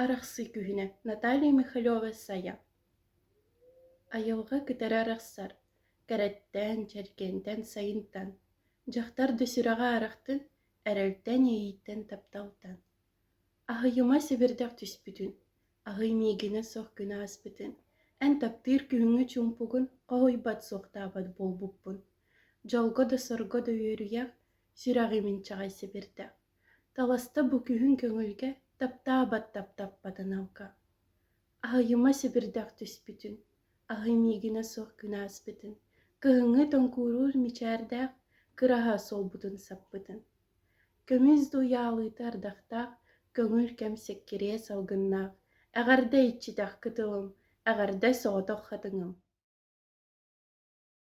Арахсы күһүнэ Наталья Михайлова Сая. Айылға кытары арахсар. Кәрәттән, чәркентән, сайынтан. Жақтар дөсүраға арақтын, әрәлтән ейіттен тапталтан. Ахыйыма себердәк түспүтүн. Ахый миегіне соқ күні аспытын. Ән таптыр күңі чумпугун, қойбат соқтабат болбуппун. Жолго да сорго да үйөрүяк, сүрағымын чағай себердәк. Таласта бу күхін көңілге таптабат таптаппатын алка. Ахыйыма себердәк түспүтүн. Ахый миегіне соқ күні аспытын. Кыһыңы тонкурур мичәрдәк, кыраха солбутын саппытын. Көміз дуялы тардақтақ, көңіл кәмсек кере салгыннақ. Әғарда итчидақ кытылым, әғарда соғытық хатыңым.